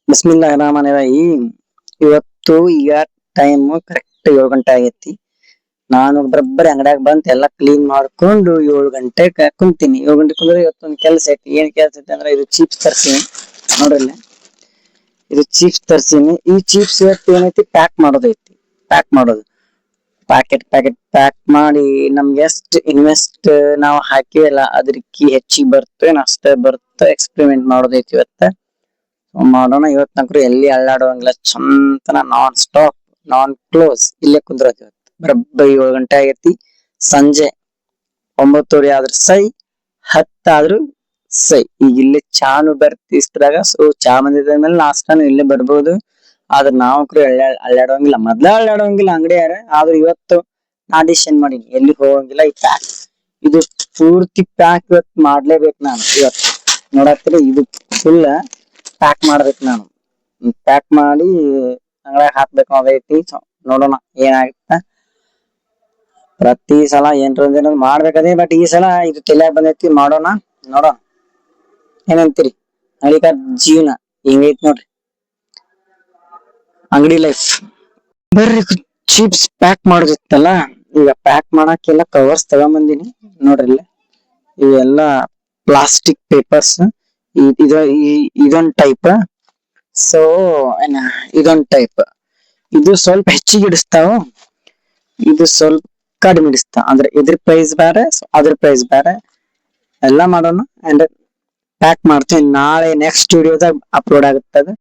ಬಿಸ್ಮಿಲ್ಲಾಹಿರ್ ರಹಮಾನಿರ್ ರಹೀಮ್. ಇವತ್ತು ಈಗ time correct 7 ಗಂಟೆ ಆಗೈತಿ. ನಾನು ಬರೋಬ್ಬರಿ ಅಂಗಡ್ಯಾಗ ಬಂತ ಎಲ್ಲಾ ಕ್ಲೀನ್ ಮಾಡ್ಕೊಂಡು 7 ಗಂಟೆಗೆ ಕುಂತೀನಿ. 7 ಗಂಟೆ ಕುಂದ್ರೆ ಇವತ್ತೊಂದು ಕೆಲಸ ಐತಿ. ಏನ್ ಕೆಲಸ ಐತಿ ಅಂದ್ರೆ ಇದು ಚೀಪ್ಸ್ ತರ್ಸೀನಿ ನೋಡ್ರಿ. ಇದು ಚೀಪ್ಸ್ ತರ್ಸೀನಿ. ಈ ಚೀಪ್ಸ್ ಇವತ್ತು ಏನೈತಿ ಪ್ಯಾಕ್ ಮಾಡೋದೈತಿ. ಪ್ಯಾಕ್ ಮಾಡೋದು ಪ್ಯಾಕೆಟ್ ಪ್ಯಾಕ್ ಮಾಡಿ ನಮ್ಗೆ ಎಷ್ಟು ಇನ್ವೆಸ್ಟ್ ನಾವು ಹಾಕಿವಲ್ಲ ಅದ್ರಕ್ಕಿ ಹೆಚ್ಚಿಗೆ ಬರ್ತೇವೆ ಅಷ್ಟೇ ಬರುತ್ತೆ. ಎಕ್ಸ್ಪೆರಿಮೆಂಟ್ ಮಾಡೋದೈತಿ ಇವತ್ತ. ಮಾಡೋಣ. ಇವತ್ ನಂಕ್ರು ಎಲ್ಲಿ ಅಳ್ಳಾಡುವಂಗಿಲ್ಲ. ಚಂತನ ನಾನ್ ಸ್ಟಾಪ್ ನಾನ್ ಕ್ಲೋಸ್ ಇಲ್ಲೇ ಕುಂದ್ರತ್. ಇವತ್ತು ಬರೋಬ್ಬರಿ 7 ಗಂಟೆ ಆಗೈತಿ. ಸಂಜೆ 9:30 ಆದ್ರೂ ಸೈ, 10 ಆದ್ರೂ ಸೈ. ಈಗ ಇಲ್ಲಿ ಚಾನು ಬರ್ತಿಸ್ದಾಗ ಸೊ ಚಾ ಬಂದಿದ ಮೇಲೆ ನಾಷ್ಟಾನು ಇಲ್ಲೇ ಬರ್ಬೋದು. ಆದ್ರ ನಾವಂಕ್ರು ಅಳ್ಳಾಡುವಂಗಿಲ್ಲ. ಮೊದ್ಲ ಅಳ್ಳಾಡುವಂಗಿಲ್ಲ ಅಂಗಡಿಯಾರ. ಆದ್ರ ಇವತ್ತು ನಾ ಡಿಸಿಷನ್ ಮಾಡೀನಿ ಎಲ್ಲಿ ಹೋಗಂಗಿಲ್ಲ. ಈ ಪ್ಯಾಕ್ ಇದು ಪೂರ್ತಿ ಪ್ಯಾಕ್ ಇವತ್ತು ಮಾಡ್ಲೇಬೇಕು ನಾನು. ಇವತ್ತು ನೋಡತ್ತೀರಿ ಇದು ಫುಲ್ ಪ್ಯಾಕ್ ಮಾಡ್ಬೇಕು ನಾನು. ಪ್ಯಾಕ್ ಮಾಡಿ ಅಂಗಡಿಯಾಗ ಹಾಕ್ಬೇಕು ಅನ್ನೋದೈತಿ. ನೋಡೋಣ ಏನಾಗುತ್ತ. ಪ್ರತಿ ಸಲ ಏನ್ರ ಮಾಡ್ಬೇಕದೇ. ಬಟ್ ಈ ಸಲ ಇದು ತಲ್ಯಾಗ ಬಂದೈತಿ. ಮಾಡೋಣ ನೋಡೋಣ ಏನಂತೀರಿ. ಹಳ್ಳಿಕಾರ ಜೀವನ ಹಿಂಗೈತಿ ನೋಡ್ರಿ. ಅಂಗಡಿ ಲೈಫ್. ಬರ್ರಿ ಚೀಪ್ಸ್ ಪ್ಯಾಕ್ ಮಾಡೋದಿತ್ತಲ್ಲ. ಈಗ ಪ್ಯಾಕ್ ಮಾಡಕ್ಕೆಲ್ಲ ಕವರ್ಸ್ ತಗೊಂಬಂದಿನಿ ನೋಡ್ರಿ. ಇವೆಲ್ಲ ಪ್ಲಾಸ್ಟಿಕ್ ಪೇಪರ್ಸ್. ಇದೊಂದ್ ಟೈಪ್. ಸೊ ಇದೊಂದ್ ಟೈಪ್. ಇದು ಸ್ವಲ್ಪ ಹೆಚ್ಚಿಗೆ ಇಡಿಸ್ತಾವ, ಇದು ಸ್ವಲ್ಪ ಕಡಿಮೆ ಇಡಿಸ್ತಾವ. ಅಂದ್ರೆ ಇದ್ರ ಪ್ರೈಸ್ ಬೇರೆ ಅದ್ರ ಪ್ರೈಸ್ ಬೇರೆ. ಎಲ್ಲ ಮಾಡೋಣ ಅಂಡ್ ಪ್ಯಾಕ್ ಮಾಡ್ತೀನಿ. ನಾಳೆ ನೆಕ್ಸ್ಟ್ ವಿಡಿಯೋದಾಗ ಅಪ್ಲೋಡ್ ಆಗುತ್ತದೆ.